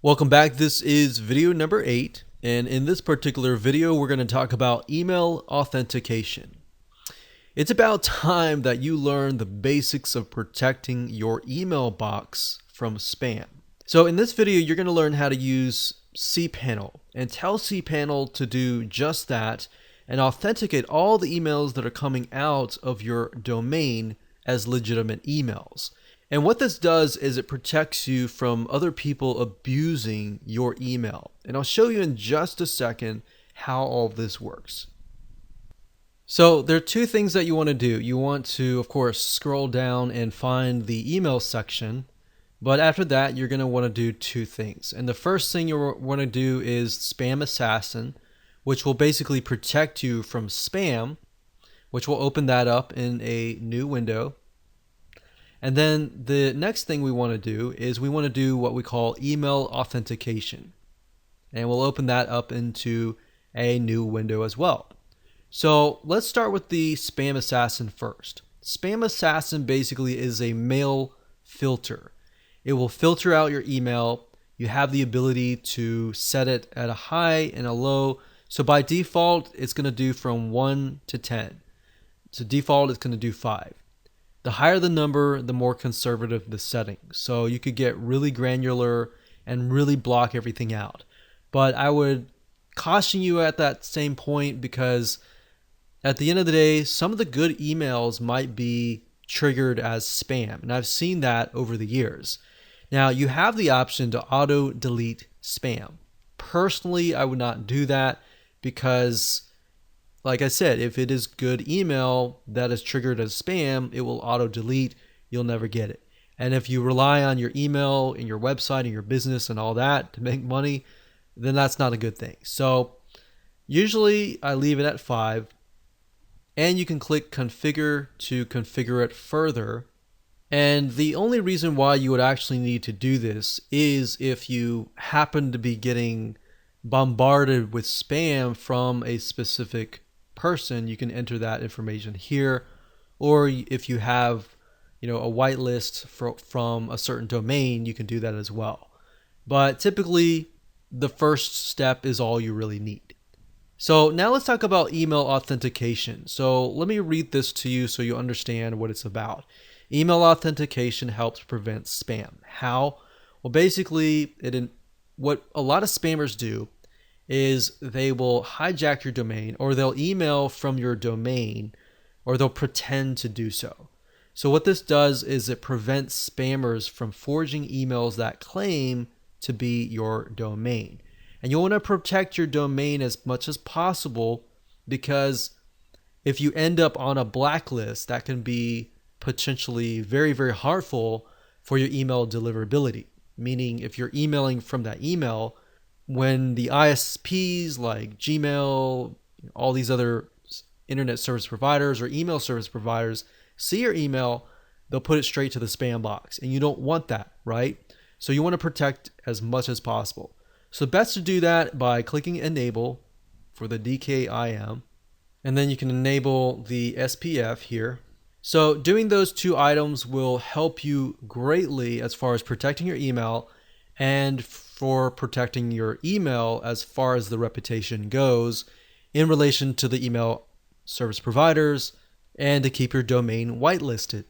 Welcome back. This is video number 8, and in this particular video we're going to talk about email authentication. It's about time that you learn the basics of protecting your email box from spam. So in this video you're going to learn how to use cPanel and tell cPanel to do just that and authenticate all the emails that are coming out of your domain as legitimate emails. And what this does is it protects you from other people abusing your email. And I'll show you in just a second how all of this works. So there are two things that you want to do. You want to, of course, scroll down and find the email section. But after that, you're going to want to do two things. And the first thing you want to do is Spam Assassin, which will basically protect you from spam, which will open that up in a new window. And then the next thing we want to do is we want to do what we call email authentication. And we'll open that up into a new window as well. So let's start with the Spam Assassin first. Spam Assassin basically is a mail filter. It will filter out your email. You have the ability to set it at a high and a low. So by default, it's going to do from 1 to 10. So default, it's going to do 5. The higher the number, the more conservative the setting. So you could get really granular and really block everything out. But I would caution you at that same point because at the end of the day, some of the good emails might be triggered as spam. And I've seen that over the years. Now you have the option to auto delete spam. Personally, I would not do that because like I said, if it is good email that is triggered as spam, it will auto delete. You'll never get it. And if you rely on your email and your website and your business and all that to make money, then that's not a good thing. So usually I leave it at 5, and you can click configure to configure it further. And the only reason why you would actually need to do this is if you happen to be getting bombarded with spam from a specific person. You can enter that information here, or if you have a whitelist from a certain domain, you can do that as well. But typically the first step is all you really need. So now let's talk about email authentication. So let me read this to you so you understand what it's about. Email authentication helps prevent spam. How? Well, basically what a lot of spammers do is they will hijack your domain, or they'll email from your domain, or they'll pretend to do so. So what this does is it prevents spammers from forging emails that claim to be your domain. And you want to protect your domain as much as possible, because if you end up on a blacklist, that can be potentially very, very harmful for your email deliverability. Meaning if you're emailing from that email, when the ISPs like Gmail, all these other internet service providers or email service providers see your email, they'll put it straight to the spam box. And you don't want that, right? So you want to protect as much as possible. So best to do that by clicking enable for the DKIM. And then you can enable the SPF here. So doing those two items will help you greatly as far as protecting your email and for protecting your email as far as the reputation goes in relation to the email service providers, and to keep your domain whitelisted.